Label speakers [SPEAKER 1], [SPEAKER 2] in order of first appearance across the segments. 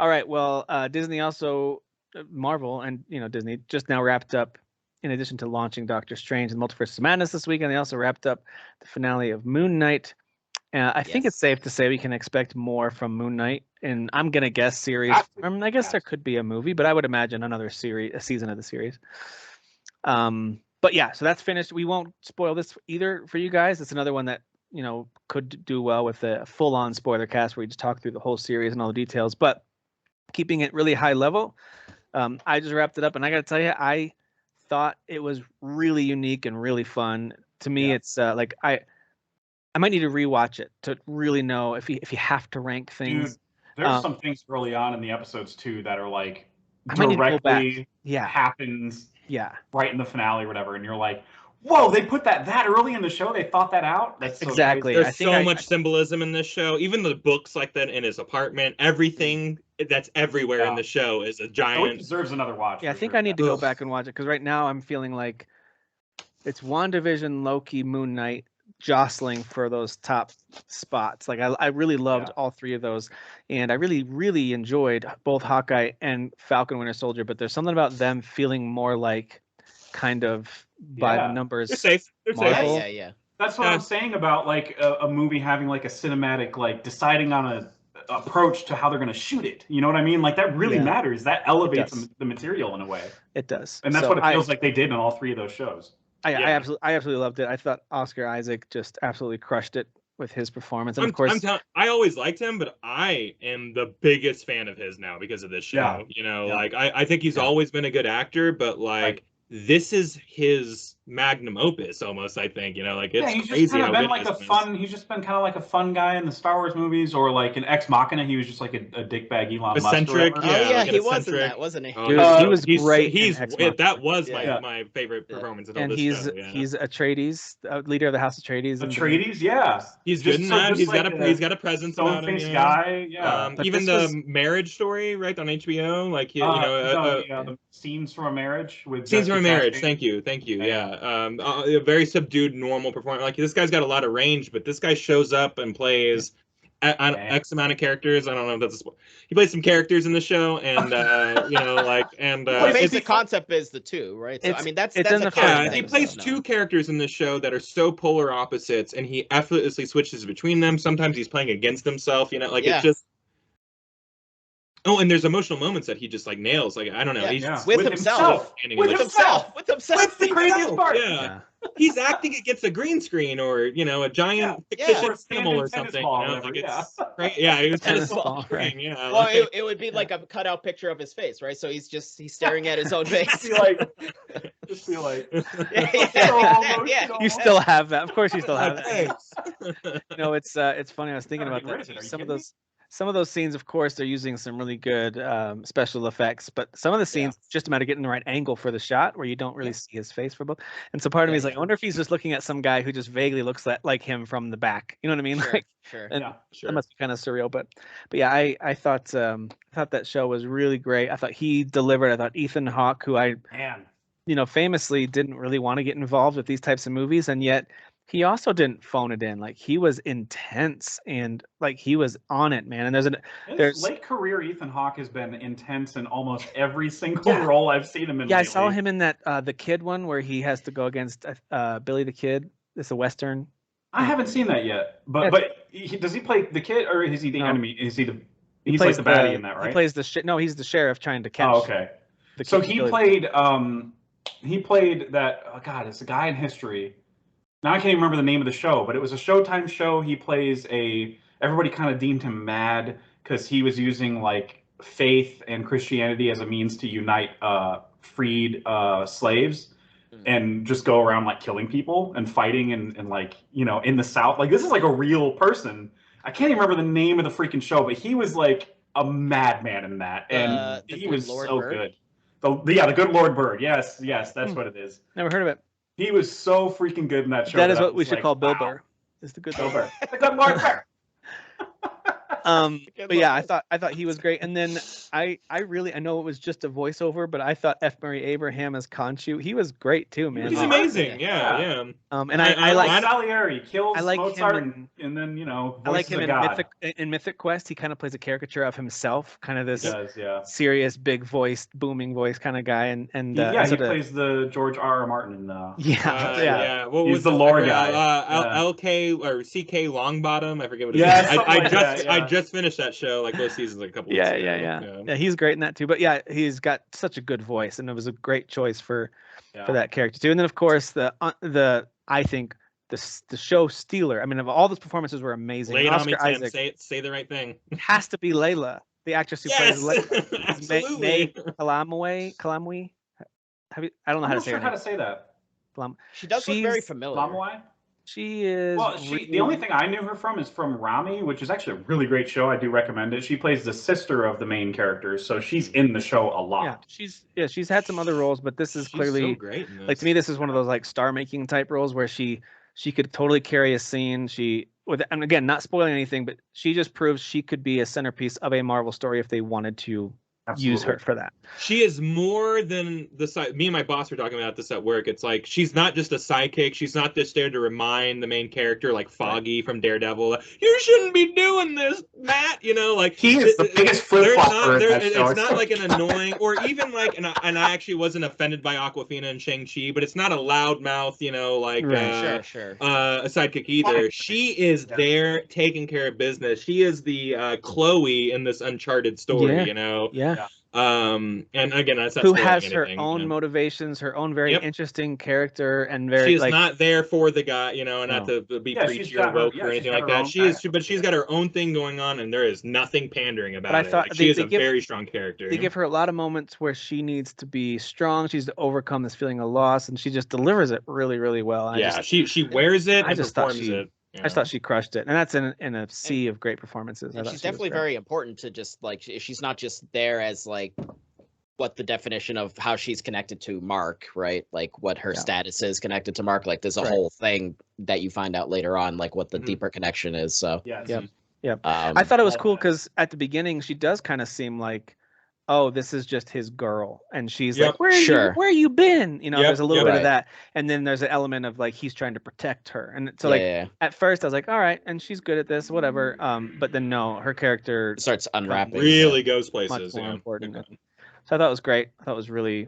[SPEAKER 1] All right. Well, Disney also, Marvel and Disney just now wrapped up. In addition to launching Doctor Strange and Multiverse of Madness this weekend, they also wrapped up the finale of Moon Knight. I think it's safe to say we can expect more from Moon Knight, and I'm gonna guess series. I guess there could be a movie, but I would imagine another series, a season of the series. But yeah, so that's finished. We won't spoil this either for you guys. It's another one that could do well with a full-on spoiler cast where we just talk through the whole series and all the details. But keeping it really high level, I just wrapped it up, and I got to tell you, I thought it was really unique and really fun. To me, it's like I might need to rewatch it to really know if you have to rank things.
[SPEAKER 2] Dude, there's some things early on in the episodes too that are like
[SPEAKER 1] directly
[SPEAKER 2] happens right in the finale or whatever, and you're like, whoa, they put that early in the show? They thought that out? That's so
[SPEAKER 1] exactly.
[SPEAKER 2] Crazy.
[SPEAKER 3] There's so much symbolism in this show. Even the books like that in his apartment, everything that's everywhere in the show is a giant.
[SPEAKER 2] So it deserves another watch.
[SPEAKER 1] Yeah, I think I need to go back and watch it because right now I'm feeling like it's WandaVision, Loki, Moon Knight jostling for those top spots. Like I really loved all three of those, and I really enjoyed both Hawkeye and Falcon Winter Soldier. But there's something about them feeling more like kind of by the numbers.
[SPEAKER 3] They're safe. They're safe.
[SPEAKER 2] Yeah. That's what I'm saying about like a movie having like a cinematic, like deciding on a approach to how they're going to shoot it. You know what I mean? Like that really matters. That elevates the material in a way.
[SPEAKER 1] It does.
[SPEAKER 2] And that's what it feels like they did in all three of those shows.
[SPEAKER 1] I absolutely loved it. I thought Oscar Isaac just absolutely crushed it with his performance. And of course,
[SPEAKER 3] I always liked him, but I am the biggest fan of his now because of this show. Like I think he's always been a good actor, but like this is his magnum opus almost. I think like it's
[SPEAKER 2] he's
[SPEAKER 3] crazy.
[SPEAKER 2] Just kind of been like He's just been kind of like a fun guy in the Star Wars movies, or like in Ex Machina. He was just like a dickbag Elon Musk.
[SPEAKER 4] He was in that, wasn't he?
[SPEAKER 1] Dude, he was great.
[SPEAKER 3] That was my favorite performance of all this show.
[SPEAKER 1] He's Atreides, leader of the House Atreides.
[SPEAKER 2] Atreides, yeah.
[SPEAKER 3] He's good in that. He's got a presence about him.
[SPEAKER 2] Guy, yeah.
[SPEAKER 3] Even the Marriage Story, right on HBO, like
[SPEAKER 2] the Scenes from a Marriage with
[SPEAKER 3] Scenes from a Marriage. Thank you. Yeah. A very subdued, normal performance. Like this guy's got a lot of range, but this guy shows up and plays X amount of characters. I don't know if that's he plays some characters in the show, and
[SPEAKER 4] basic concept is the two, right? So I mean that's
[SPEAKER 3] he plays two characters in this show that are so polar opposites, and he effortlessly switches between them. Sometimes he's playing against himself, it's just. Oh, and there's emotional moments that he just like nails. Like I don't know, he's
[SPEAKER 4] with himself.
[SPEAKER 2] That's the craziest part.
[SPEAKER 3] Yeah. He's acting against a green screen or a giant fictitious animal or something. It's great. Yeah, it was tennis ball. Right. Yeah.
[SPEAKER 4] Well, it would be like a cutout picture of his face, right? So he's staring at his own face.
[SPEAKER 2] Just be like.
[SPEAKER 1] You still have that. Of course, you still have that. It's funny. I was thinking about that. Some of those scenes, of course, they're using some really good special effects, but some of the scenes just a matter of getting the right angle for the shot where you don't really see his face for both. And so part of me is like, I wonder if he's just looking at some guy who just vaguely looks like him from the back. You know what I mean?
[SPEAKER 4] Sure.
[SPEAKER 1] That must be kind of surreal, but yeah, I thought that show was really great. I thought he delivered. I thought Ethan Hawke, who famously didn't really want to get involved with these types of movies, and yet he also didn't phone it in. Like he was intense and like he was on it, man. And there's
[SPEAKER 2] late career Ethan Hawke has been intense in almost every single role I've seen him in.
[SPEAKER 1] Yeah,
[SPEAKER 2] lately.
[SPEAKER 1] I saw him in that the Kid one where he has to go against Billy the Kid. It's a Western.
[SPEAKER 2] I haven't seen that yet. But does he play the kid or is he the enemy? Is he the he's like the baddie in that, right?
[SPEAKER 1] He plays he's the sheriff trying to catch.
[SPEAKER 2] Oh, okay. So he played that it's a guy in history. Now I can't even remember the name of the show, but it was a Showtime show. He plays everybody kind of deemed him mad because he was using like faith and Christianity as a means to unite freed slaves and just go around like killing people and fighting and like, in the South. Like this is like a real person. I can't even remember the name of the freaking show, but he was like a madman in that. And he was so good. The Good Lord Bird. Yes, that's what it is.
[SPEAKER 1] Never heard of it.
[SPEAKER 2] He was so freaking good in that show.
[SPEAKER 1] That is what we should call Bill Burr. Is the Good Lord Burr.
[SPEAKER 2] The Good Lord Burr.
[SPEAKER 1] But yeah, I thought he was great. And then I know it was just a voiceover, but I thought F. Murray Abraham as Conchu, he was great too, man.
[SPEAKER 3] He's
[SPEAKER 2] was
[SPEAKER 3] amazing.
[SPEAKER 2] perfect.
[SPEAKER 3] Yeah.
[SPEAKER 1] And I like
[SPEAKER 2] Salieri kills
[SPEAKER 1] I like
[SPEAKER 2] Mozart,
[SPEAKER 1] him
[SPEAKER 2] and then
[SPEAKER 1] I like
[SPEAKER 2] voices
[SPEAKER 1] him
[SPEAKER 2] a god.
[SPEAKER 1] in Mythic Quest. He kind of plays a caricature of himself, kind of this
[SPEAKER 2] He does, yeah.
[SPEAKER 1] serious, big voice, booming voice kind of guy. And
[SPEAKER 2] He plays the George R. R. Martin.
[SPEAKER 1] Yeah.
[SPEAKER 3] What
[SPEAKER 2] He's
[SPEAKER 3] was
[SPEAKER 2] the lore guy.
[SPEAKER 3] LK or CK Longbottom? I forget what his
[SPEAKER 2] Yeah,
[SPEAKER 3] name is.
[SPEAKER 2] something like that, yeah.
[SPEAKER 3] I just finished that show, like both seasons, like a couple weeks ago.
[SPEAKER 1] Yeah, he's great in that too. But yeah, he's got such a good voice, and it was a great choice for that character too. And then of course I think the show stealer. I mean, of all those performances were amazing.
[SPEAKER 3] Lay it on me,
[SPEAKER 1] Oscar
[SPEAKER 3] Tim.
[SPEAKER 1] Isaac
[SPEAKER 3] Say the right thing.
[SPEAKER 1] has to be Layla, the actress who plays
[SPEAKER 3] Absolutely.
[SPEAKER 1] May Kalamwe. I don't know how to say her name.
[SPEAKER 2] How to say that.
[SPEAKER 4] She does look very familiar.
[SPEAKER 2] Kalamwe?
[SPEAKER 1] She is.
[SPEAKER 2] Well, the only thing I knew her from is from Rami, which is actually a really great show. I do recommend it. She plays the sister of the main character, so she's in the show a lot.
[SPEAKER 1] Yeah, she's had some other roles, but this is clearly
[SPEAKER 3] so great in this.
[SPEAKER 1] Like to me, this is one of those like star making type roles where she could totally carry a scene. And again, not spoiling anything, but she just proves she could be a centerpiece of a Marvel story if they wanted to use her for that.
[SPEAKER 3] She is more than the side. Me and my boss were talking about this at work. It's like she's not just a sidekick. She's not just there to remind the main character, like Foggy from Daredevil. You shouldn't be doing this, Matt. Like
[SPEAKER 2] he is the biggest flip flopper in that show.
[SPEAKER 3] It's not like an annoying, or even like, and I actually wasn't offended by Awkwafina and Shang-Chi, but it's not a loudmouth,
[SPEAKER 4] sure.
[SPEAKER 3] A sidekick either. She is there taking care of business. She is the Chloe in this Uncharted story.
[SPEAKER 1] Yeah.
[SPEAKER 3] And again, that's not
[SPEAKER 1] who has her
[SPEAKER 3] anything,
[SPEAKER 1] own motivations, her own very interesting character, and very.
[SPEAKER 3] She's not there for the guy, and not to be preachy or woke or anything like that. But she's got her own thing going on, and there is nothing pandering about it. Like, she is a very strong character.
[SPEAKER 1] They give her a lot of moments where she needs to be strong. She's to overcome this feeling of loss, and she just delivers it really, really well.
[SPEAKER 3] She wears it.
[SPEAKER 1] I just thought she.
[SPEAKER 3] Yeah.
[SPEAKER 1] I just thought she crushed it, and that's in a sea of great performances.
[SPEAKER 4] And she's definitely very important to just like she's not just there as like what the definition of how she's connected to Mark, right? Like what her status is connected to Mark. Like there's a whole thing that you find out later on, like what the deeper connection is. So
[SPEAKER 1] yeah. I thought it was cool because at the beginning she does kind of seem like, oh, this is just his girl, and she's like, where you been? There's a little bit of that, and then there's an element of like he's trying to protect her, and so at first I was like, all right, and she's good at this, whatever. But then no, her character
[SPEAKER 4] starts unwrapping,
[SPEAKER 3] really goes places.
[SPEAKER 1] Much more important. So I thought it was great.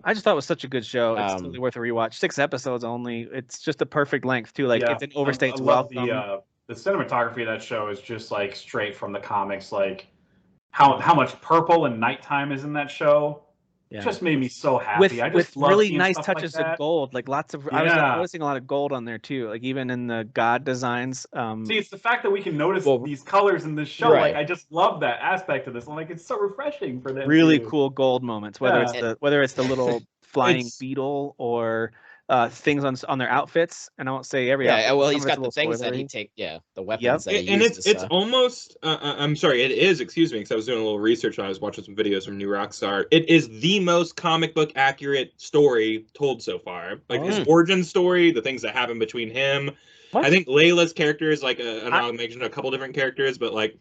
[SPEAKER 1] I just thought it was such a good show. It's totally worth a rewatch. 6 episodes only. It's just a perfect length too. Like it's an overstates welcome.
[SPEAKER 2] The cinematography of that show is just like straight from the comics. Like how much purple and nighttime is in that show. Just made me so happy.
[SPEAKER 1] With really nice touches of gold, like lots of. I was noticing a lot of gold on there too, like even in the god designs.
[SPEAKER 2] See, it's the fact that we can notice these colors in this show. Like I just love that aspect of this. I'm like, it's so refreshing for them.
[SPEAKER 1] Really cool gold moments, whether it's the little flying beetle or things on their outfits, and I won't say every outfit.
[SPEAKER 4] Well, he's got the things that he the weapons that he uses.
[SPEAKER 3] It's almost I'm sorry, it is, excuse me, because I was doing a little research and I was watching some videos from New Rockstar. It is the most comic book accurate story told so far. Like his origin story, the things that happen between him. I think Layla's character is like an amalgamation of a couple different characters, but like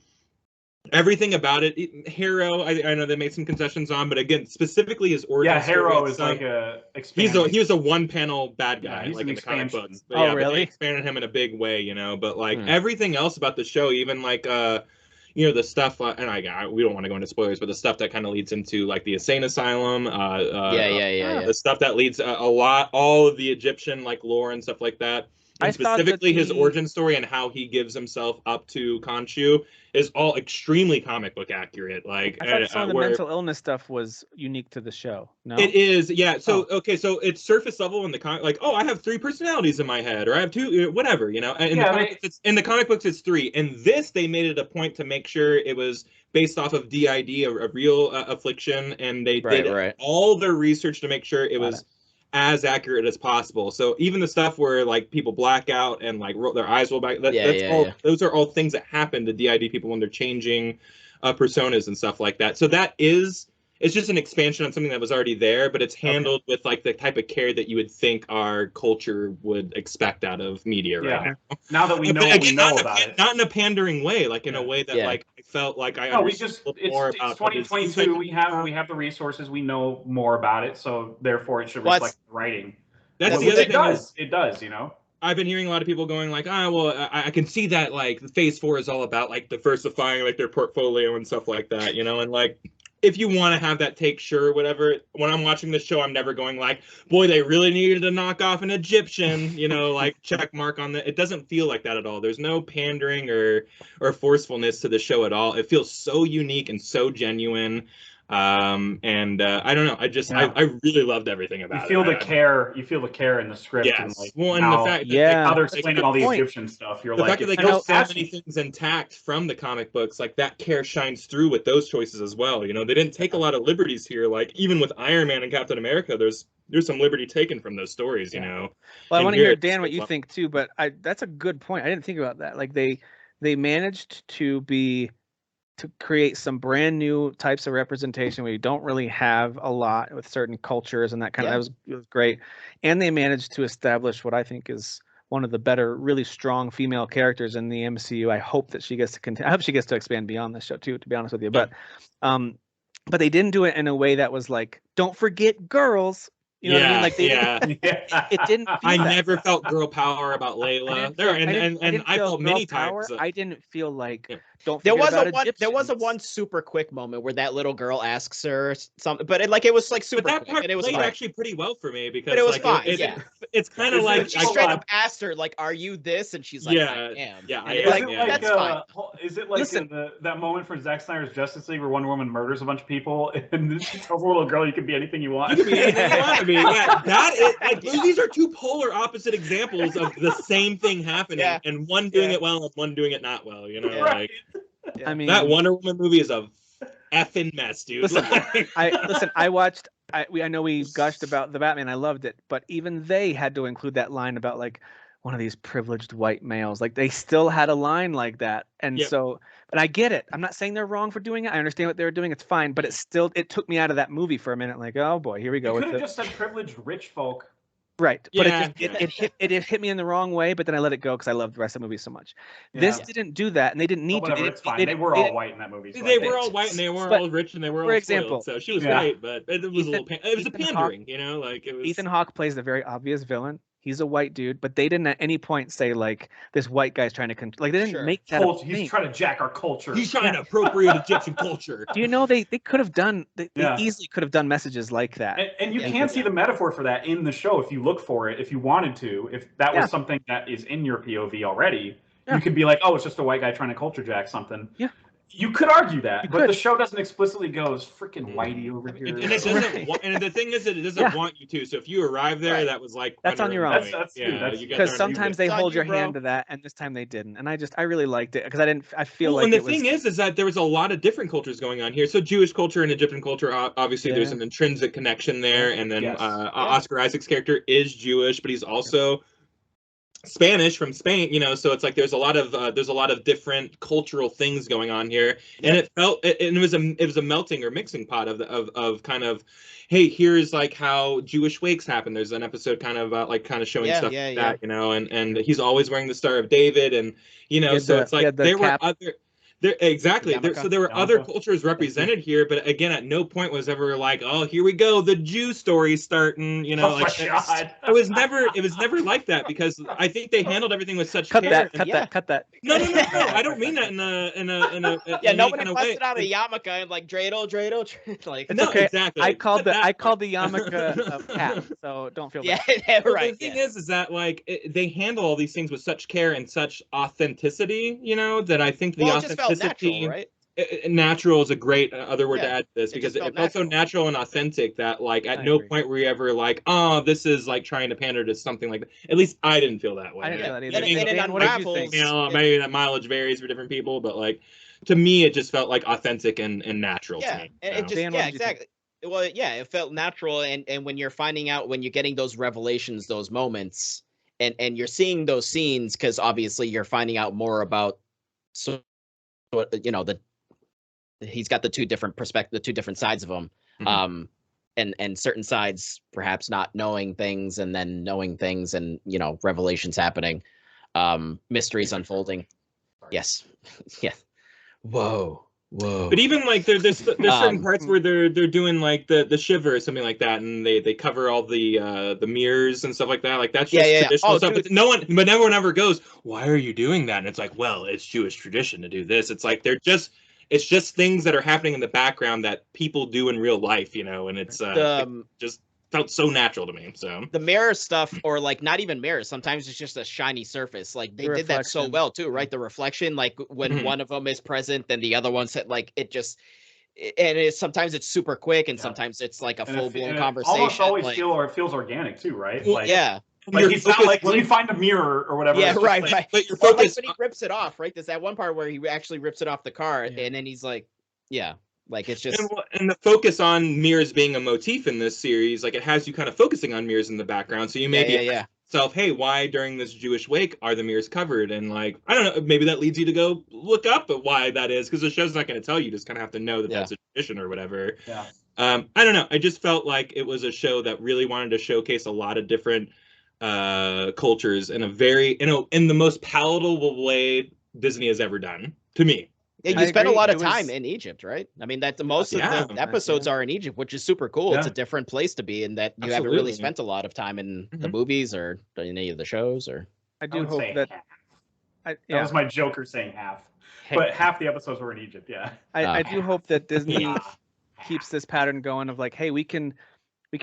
[SPEAKER 3] everything about it. Hero, I know they made some concessions on, but again, specifically his origin.
[SPEAKER 2] Yeah, Hero is like a.
[SPEAKER 3] He was a one-panel bad guy,
[SPEAKER 2] he's
[SPEAKER 3] like in the comic books.
[SPEAKER 1] But really?
[SPEAKER 3] They expanded him in a big way, But like everything else about the show, even like the stuff, and we don't want to go into spoilers, but the stuff that kind of leads into like the insane asylum. The stuff that leads all of the Egyptian like lore and stuff like that. And specifically his origin story and how he gives himself up to Khonshu is all extremely comic book accurate. Like
[SPEAKER 1] I thought some of the mental illness stuff was unique to the show. No,
[SPEAKER 3] it is. Yeah. So so it's surface level in the like, oh, I have 3 personalities in my head, or I have 2, whatever, And in the comic books, it's 3. And this, they made it a point to make sure it was based off of DID, a real affliction, and they did all their research to make sure it was as accurate as possible. So even the stuff where like people black out and like their eyes roll back, those are all things that happen to DID people when they're changing personas and stuff like that. So that is it's just an expansion on something that was already there, but it's handled with like the type of care that you would think our culture would expect out of media right now.
[SPEAKER 2] Now that we know what we know about it,
[SPEAKER 3] not in a pandering way, like in a way that like I felt like I understood more about.
[SPEAKER 2] It's 2022. We have the resources. We know more about it, so therefore it should reflect the writing.
[SPEAKER 3] That's the other thing.
[SPEAKER 2] It does, you know.
[SPEAKER 3] I've been hearing a lot of people going like, I can see that like Phase 4 is all about like diversifying like their portfolio and stuff like that, you know, and like if you want to have that take, sure, whatever. When I'm watching this show, I'm never going like, boy, they really needed to knock off an Egyptian, you know, like check mark on that. It doesn't feel like that at all. There's no pandering or forcefulness to the show at all. It feels so unique and so genuine. I don't know. I really loved everything about it.
[SPEAKER 2] You feel the care in the script.
[SPEAKER 3] Yes.
[SPEAKER 2] And like
[SPEAKER 3] well, and the fact
[SPEAKER 2] that how they're explaining all the Egyptian stuff. You're
[SPEAKER 3] the
[SPEAKER 2] like,
[SPEAKER 3] fact that they kept so many things intact from the comic books, like that care shines through with those choices as well. You know, they didn't take a lot of liberties here. Like even with Iron Man and Captain America, there's some liberty taken from those stories. You know.
[SPEAKER 1] Well, I want to hear Dan what you think too, but that's a good point. I didn't think about that. Like they managed to create some brand new types of representation where you don't really have a lot with certain cultures and that kind of, it was great. And they managed to establish what I think is one of the better, really strong female characters in the MCU. I hope that she gets to continue. I hope she gets to expand beyond this show too, to be honest with you. But they didn't do it in a way that was like, don't forget girls. You know what I mean? Like it didn't.
[SPEAKER 3] I never felt girl power about Layla. I felt many times.
[SPEAKER 1] I didn't feel like.
[SPEAKER 4] Yeah.
[SPEAKER 1] Don't.
[SPEAKER 4] There was a one super quick moment where that little girl asks her something, but it was like super.
[SPEAKER 3] But that
[SPEAKER 4] quick,
[SPEAKER 3] part
[SPEAKER 4] and it was
[SPEAKER 3] played
[SPEAKER 4] fine.
[SPEAKER 3] actually pretty well for me because.
[SPEAKER 4] But it was
[SPEAKER 3] like,
[SPEAKER 4] fine.
[SPEAKER 3] It's kind of like
[SPEAKER 4] she straight up asked her like, "Are you this?" And she's like, "I am."
[SPEAKER 2] That's
[SPEAKER 4] fine.
[SPEAKER 2] Is it like that moment from Zack Snyder's Justice League where Wonder Woman murders a bunch of people and she tells a little girl, "You can be anything you want."
[SPEAKER 3] You can be anything you want to be. Yeah, that is like these are two polar opposite examples of the same thing happening, and one doing it well and one doing it not well. You know, like.
[SPEAKER 1] I mean,
[SPEAKER 3] that Wonder Woman movie is a effing mess, dude.
[SPEAKER 1] Listen, I watched. I know we gushed about the Batman. I loved it, but even they had to include that line about like one of these privileged white males. Like they still had a line like that, and so. But I get it. I'm not saying they're wrong for doing it. I understand what they were doing. It's fine, but it took me out of that movie for a minute. Like, oh boy, here we go.
[SPEAKER 2] You could have just said privileged rich folk.
[SPEAKER 1] Right, but it hit me in the wrong way. But then I let it go because I loved the rest of the movie so much. This didn't do that, and they didn't need to.
[SPEAKER 2] It's fine. They were all white in that movie.
[SPEAKER 3] They were all white and they were all rich and they were all spoiled. So she was great, but it was a little. It was a pandering, you know, like it was.
[SPEAKER 1] Ethan Hawke plays the very obvious villain. He's a white dude, but they didn't at any point say like this white guy's trying to like they didn't make that.
[SPEAKER 2] He's trying to jack our culture.
[SPEAKER 3] He's trying to appropriate Egyptian culture.
[SPEAKER 1] Do you know they could have done? They easily could have done messages like that.
[SPEAKER 2] And you can see the metaphor for that in the show if you look for it. If you wanted to, if that was something that is in your POV already, you could be like, oh, it's just a white guy trying to culture jack something.
[SPEAKER 1] Yeah.
[SPEAKER 2] You could argue that, but the show doesn't explicitly go, "It's freaking whitey over here."
[SPEAKER 3] And it doesn't. And the thing is that it doesn't want you to. So if you arrive there, that was like
[SPEAKER 1] that's on your own.
[SPEAKER 2] That's
[SPEAKER 1] because sometimes they hold your hand to that, and this time they didn't. And I really liked it because I feel like.
[SPEAKER 3] And the thing is that there was a lot of different cultures going on here. So Jewish culture and Egyptian culture, obviously, there's an intrinsic connection there. And then Oscar Isaac's character is Jewish, but he's also. Spanish from Spain, you know, so it's like there's a lot of different cultural things going on here, and it was a melting or mixing pot of kind of, hey, here's like how Jewish wakes happen. There's an episode kind of showing stuff like that, you know, and he's always wearing the Star of David, and you know, so it's like there were other. There were other cultures represented here, but again, at no point was ever like, oh, here we go, the Jew story starting. You know, it was never like that because I think they handled everything with such care.
[SPEAKER 1] Cut that.
[SPEAKER 3] No. I don't mean that in a
[SPEAKER 4] nobody busted out a yarmulke and like dreidel, like
[SPEAKER 3] no,
[SPEAKER 1] okay.
[SPEAKER 3] Exactly.
[SPEAKER 1] I called the yarmulke cap, so don't feel bad.
[SPEAKER 3] Right. The thing is that like they handle all these things with such care and such authenticity, you know, that I think the authenticity.
[SPEAKER 4] Natural, right?
[SPEAKER 3] Natural is a great other word to add to this because it felt so natural and authentic that like at no point were you ever like, oh, this is like trying to pander to something like that. At least I didn't feel that way.
[SPEAKER 1] I didn't feel that either.
[SPEAKER 3] You know, maybe that mileage varies for different people, but like to me it just felt like authentic and natural to me.
[SPEAKER 4] And it just exactly. Well, it felt natural, and when you're finding out, when you're getting those revelations, those moments, and you're seeing those scenes, because obviously you're finding out more about you know, he's got the two different sides of him. And certain sides perhaps not knowing things and then knowing things and revelations happening, mysteries unfolding. Yes. Yeah. Whoa.
[SPEAKER 3] But even like there's certain parts where they're doing like the shiver or something like that, and they cover all the mirrors and stuff like that. Like that's just traditional stuff. Dude. But no one ever goes, "Why are you doing that?" And it's like, well, it's Jewish tradition to do this. It's like it's just things that are happening in the background that people do in real life, and it's it just felt so natural to me. So
[SPEAKER 4] the mirror stuff, or like not even mirrors, sometimes it's just a shiny surface. Like they did that so well too, right? The reflection, like when one of them is present, then the other one's like and sometimes it's super quick, and sometimes it's like a full-blown conversation.
[SPEAKER 2] Almost always feels organic too, right?
[SPEAKER 4] Like, yeah.
[SPEAKER 2] Like it's not like when you find a mirror or whatever.
[SPEAKER 4] Yeah, right.
[SPEAKER 3] But your
[SPEAKER 4] focus, like when he rips it off, right? There's that one part where he actually rips it off the car, and then he's like, like it's just
[SPEAKER 3] and the focus on mirrors being a motif in this series, like it has you kind of focusing on mirrors in the background, so you may be yourself, hey, why during this Jewish wake are the mirrors covered? And like, I don't know, maybe that leads you to go look up at why that is, because the show's not going to tell you. You just kind of have to know that that's a tradition or whatever.
[SPEAKER 2] Yeah.
[SPEAKER 3] I don't know. I just felt like it was a show that really wanted to showcase a lot of different cultures in in the most palatable way Disney has ever done, to me.
[SPEAKER 4] Yeah, you spend a lot of time in Egypt, right? I mean, most of the episodes are in Egypt, which is super cool. It's a different place to be, and that you haven't really spent a lot of time in the movies or any of the shows. Or
[SPEAKER 1] I do hope that
[SPEAKER 2] that was my Joker saying half, but half the episodes were in Egypt. Yeah,
[SPEAKER 1] I do hope that Disney keeps this pattern going of like, hey, we can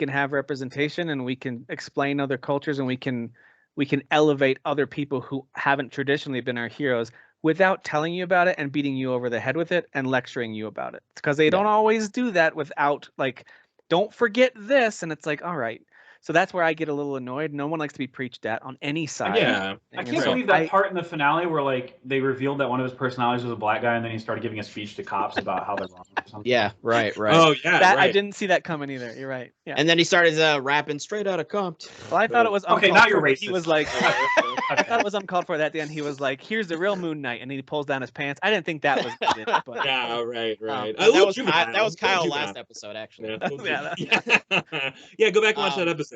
[SPEAKER 1] have representation, and we can explain other cultures, and we can elevate other people who haven't traditionally been our heroes, without telling you about it and beating you over the head with it and lecturing you about it. Because they don't always do that without like, don't forget this. And it's like, all right. So that's where I get a little annoyed. No one likes to be preached at on any side.
[SPEAKER 2] Yeah. I can't believe that part in the finale where like they revealed that one of his personalities was a black guy, and then he started giving a speech to cops about how they're wrong or something.
[SPEAKER 4] Yeah, right.
[SPEAKER 3] Oh, yeah,
[SPEAKER 1] I didn't see that coming either. You're right. Yeah.
[SPEAKER 4] And then he started rapping straight out of Compton.
[SPEAKER 1] Well, I thought it was
[SPEAKER 2] okay. Now you're racist.
[SPEAKER 1] He was like, I thought it was uncalled for. At the end, he was like, "Here's the real Moon Knight," and he pulls down his pants. I didn't think that was good, but
[SPEAKER 3] yeah, right.
[SPEAKER 4] That was Kyle last episode, actually.
[SPEAKER 3] Yeah, go back and watch that episode.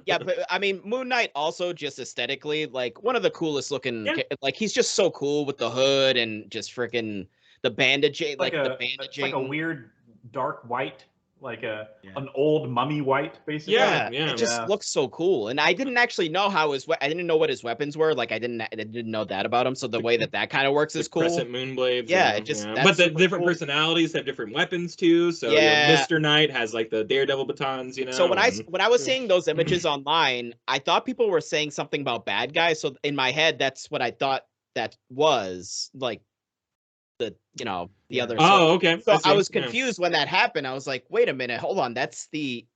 [SPEAKER 4] Yeah, but I mean, Moon Knight also just aesthetically, like one of the coolest looking. Like he's just so cool with the hood and just freaking the bandaging, the bandaging.
[SPEAKER 2] It's like a weird dark white. Like an old mummy white, basically.
[SPEAKER 4] Yeah. It just looks so cool, and I didn't actually know I didn't know what his weapons were. Like I didn't know that about him. So the way that kind of works is cool.
[SPEAKER 3] Crescent moon blades.
[SPEAKER 4] Yeah,
[SPEAKER 3] but the different personalities have different weapons too. So Mr. Knight has like the Daredevil batons.
[SPEAKER 4] So when I was seeing those images online, I thought people were saying something about bad guys. So in my head, that's what I thought that was like. The other.
[SPEAKER 3] Okay.
[SPEAKER 4] So I was confused when that happened. I was like, wait a minute, hold on.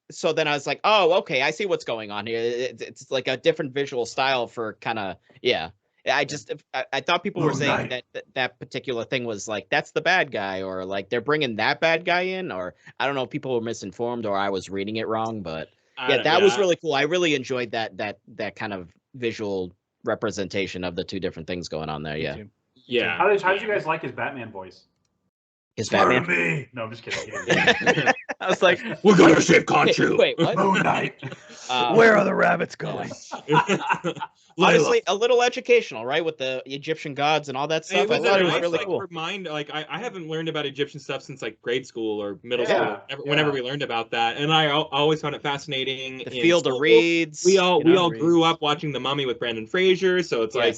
[SPEAKER 4] So then I was like, oh, okay, I see what's going on here. It's like a different visual style for kind of, I thought people were saying that particular thing was like, that's the bad guy, or like they're bringing that bad guy in, or I don't know if people were misinformed or I was reading it wrong, but that was really cool. I really enjoyed that kind of visual representation of the two different things going on there. Yeah.
[SPEAKER 3] Yeah.
[SPEAKER 2] How did you guys like his Batman voice?
[SPEAKER 4] His Batman?
[SPEAKER 2] Me. No, I'm just kidding.
[SPEAKER 1] I was like,
[SPEAKER 3] we're gonna save Conchu.
[SPEAKER 4] Wait, what?
[SPEAKER 2] Moon Knight.
[SPEAKER 1] Where are the rabbits going?
[SPEAKER 4] Honestly, a little educational, right? With the Egyptian gods and all that stuff. I thought it was really cool.
[SPEAKER 3] I haven't learned about Egyptian stuff since like grade school or middle school. Whenever we learned about that, and I always found it fascinating.
[SPEAKER 4] The Field of Reeds.
[SPEAKER 3] We all grew up watching The Mummy with Brendan Fraser, so it's like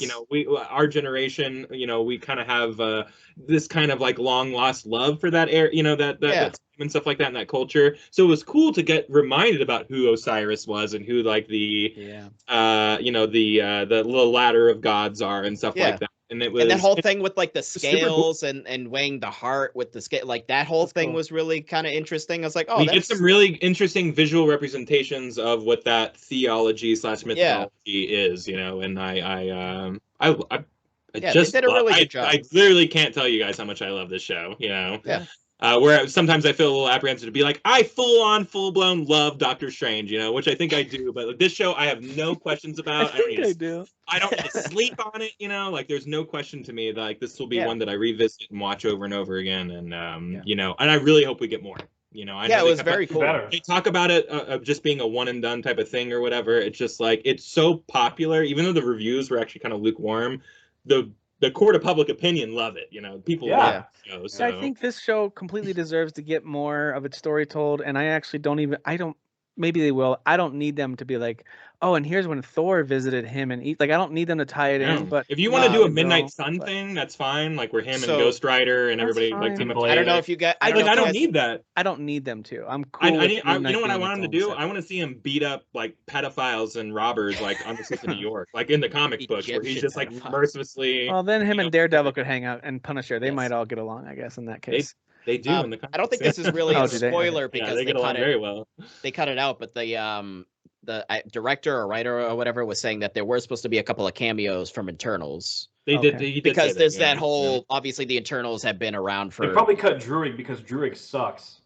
[SPEAKER 3] our generation, we kind of have this kind of like long lost love for that air, that and stuff like that in that culture. So it was cool to get reminded about who Osiris was and who like the the little ladder of gods are and stuff like that. And it was
[SPEAKER 4] that whole thing with like the scales and weighing the heart with the scale, like that whole thing was really kind of interesting. I was like, oh,
[SPEAKER 3] we get some really interesting visual representations of what that theology / mythology is, and they did a really good job. I literally can't tell you guys how much I love this show, where sometimes I feel a little apprehensive to be like, I full-blown love Doctor Strange, which I think I do, but like, this show I have no questions about. I don't need to sleep on it, like there's no question to me that like this will be one that I revisit and watch over and over again, and and I really hope we get more. You know, I
[SPEAKER 4] Yeah,
[SPEAKER 3] know
[SPEAKER 4] it
[SPEAKER 3] they
[SPEAKER 4] was very cool.
[SPEAKER 3] They talk about it just being a one and done type of thing or whatever. It's just like it's so popular, even though the reviews were actually kind of lukewarm. The court of public opinion love it. You know, people love the show. So
[SPEAKER 1] I think this show completely deserves to get more of its story told, and I actually don't. Maybe they will. I don't need them to be like, oh, and here's when Thor visited him and I don't need them to tie it in. But
[SPEAKER 3] if you want to do a
[SPEAKER 1] they
[SPEAKER 3] Midnight
[SPEAKER 1] will,
[SPEAKER 3] Sun
[SPEAKER 1] but-
[SPEAKER 3] thing, that's fine. Like where him and
[SPEAKER 4] So-
[SPEAKER 3] Ghost Rider and
[SPEAKER 1] That's
[SPEAKER 3] everybody
[SPEAKER 1] fine.
[SPEAKER 3] like team up
[SPEAKER 2] Blade.
[SPEAKER 4] I don't know
[SPEAKER 3] together.
[SPEAKER 4] if you get.
[SPEAKER 3] I don't need that.
[SPEAKER 1] I don't need them to. I'm cool.
[SPEAKER 3] I
[SPEAKER 1] with
[SPEAKER 3] need,
[SPEAKER 1] Moon Knight
[SPEAKER 3] you know what I
[SPEAKER 1] being
[SPEAKER 3] want
[SPEAKER 1] its
[SPEAKER 3] him to
[SPEAKER 1] own
[SPEAKER 3] do?
[SPEAKER 1] separate-
[SPEAKER 3] I want to see him beat up like pedophiles and robbers like on the streets of New York, like in the comic books, where he's
[SPEAKER 4] Egyptian
[SPEAKER 3] just like
[SPEAKER 4] pedophiles.
[SPEAKER 3] mercilessly.
[SPEAKER 1] Well, then him and Daredevil could hang out, and Punisher. They
[SPEAKER 4] Yes.
[SPEAKER 1] might all get along, I guess, in that case.
[SPEAKER 3] They do in the comics.
[SPEAKER 4] I don't think this is really
[SPEAKER 1] Oh,
[SPEAKER 4] a
[SPEAKER 1] do they?
[SPEAKER 4] spoiler
[SPEAKER 1] Okay.
[SPEAKER 4] because
[SPEAKER 3] they get along very well.
[SPEAKER 4] they cut it out, but the director or writer or whatever was saying that there were supposed to be a couple of cameos from Eternals.
[SPEAKER 3] They
[SPEAKER 1] Okay.
[SPEAKER 3] did. He did
[SPEAKER 4] Because
[SPEAKER 3] say
[SPEAKER 4] there's
[SPEAKER 3] yeah.
[SPEAKER 4] that whole obviously the Eternals have been around for
[SPEAKER 2] They probably cut Druig because Druig sucks.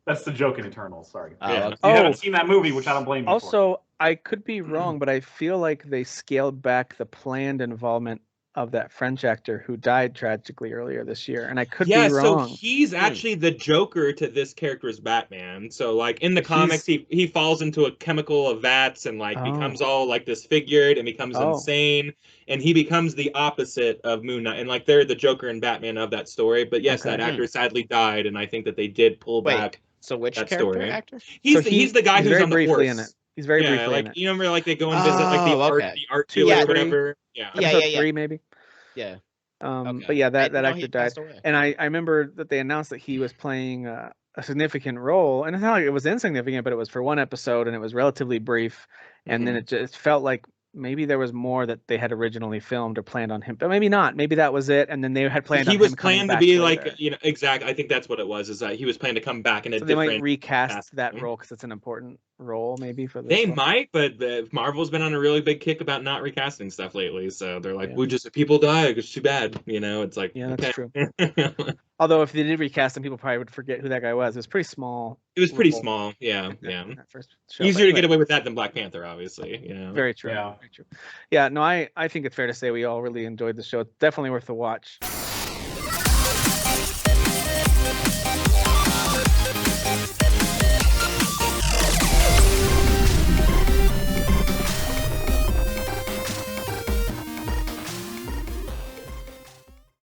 [SPEAKER 2] That's the joke in Eternals. Sorry.
[SPEAKER 4] Oh,
[SPEAKER 3] Yeah.
[SPEAKER 4] okay.
[SPEAKER 2] You haven't seen that movie, which I don't blame you for.
[SPEAKER 1] Also, I could be wrong, but I feel like they scaled back the planned involvement of that French actor who died tragically earlier this year, and I could be wrong.
[SPEAKER 3] So he's actually the Joker to this character's Batman. So like in the comics, he falls into a chemical of vats and like becomes all like disfigured and becomes insane, and he becomes the opposite of Moon Knight, and like they're the Joker and Batman of that story. But yes, that actor sadly died, and I think that they did pull back.
[SPEAKER 4] So which
[SPEAKER 3] that
[SPEAKER 4] character
[SPEAKER 3] story.
[SPEAKER 4] actor?
[SPEAKER 3] He's the guy who's
[SPEAKER 1] very
[SPEAKER 3] on the
[SPEAKER 1] briefly
[SPEAKER 3] horse.
[SPEAKER 1] in it. He's very briefly
[SPEAKER 3] like
[SPEAKER 1] in it.
[SPEAKER 3] you remember like they go and visit like the art
[SPEAKER 1] Two
[SPEAKER 3] dealer
[SPEAKER 1] or
[SPEAKER 3] or
[SPEAKER 1] three.
[SPEAKER 3] whatever. Yeah.
[SPEAKER 1] Episode 3 maybe.
[SPEAKER 4] Yeah.
[SPEAKER 1] But yeah, that actor died,
[SPEAKER 4] passed away.
[SPEAKER 1] and I remember that they announced that he was playing a significant role, and it's not like it was insignificant, but it was for one episode, and it was relatively brief, and then it just felt like maybe there was more that they had originally filmed or planned on him, but maybe not. Maybe that was it, and then they had planned.
[SPEAKER 3] He was
[SPEAKER 1] coming
[SPEAKER 3] planned to
[SPEAKER 1] back
[SPEAKER 3] be
[SPEAKER 1] later.
[SPEAKER 3] like exactly. I think that's what it was. Is that he was planned to come back in a
[SPEAKER 1] So they
[SPEAKER 3] different.
[SPEAKER 1] might recast
[SPEAKER 3] casting.
[SPEAKER 1] that role because it's an important role, maybe for this.
[SPEAKER 3] They
[SPEAKER 1] one.
[SPEAKER 3] might, but Marvel's been on a really big kick about not recasting stuff lately. So they're like, if people die, it's too bad. You know, it's like
[SPEAKER 1] that's true. Although if they did recast him, people probably would forget who that guy was. It was pretty small.
[SPEAKER 3] It was pretty small. Yeah.
[SPEAKER 1] That first show,
[SPEAKER 3] Easier to get away with that than Black Panther, obviously. You know.
[SPEAKER 1] Very true.
[SPEAKER 2] Yeah.
[SPEAKER 1] Very true. Yeah. No, I think it's fair to say we all really enjoyed the show. It's definitely worth the watch.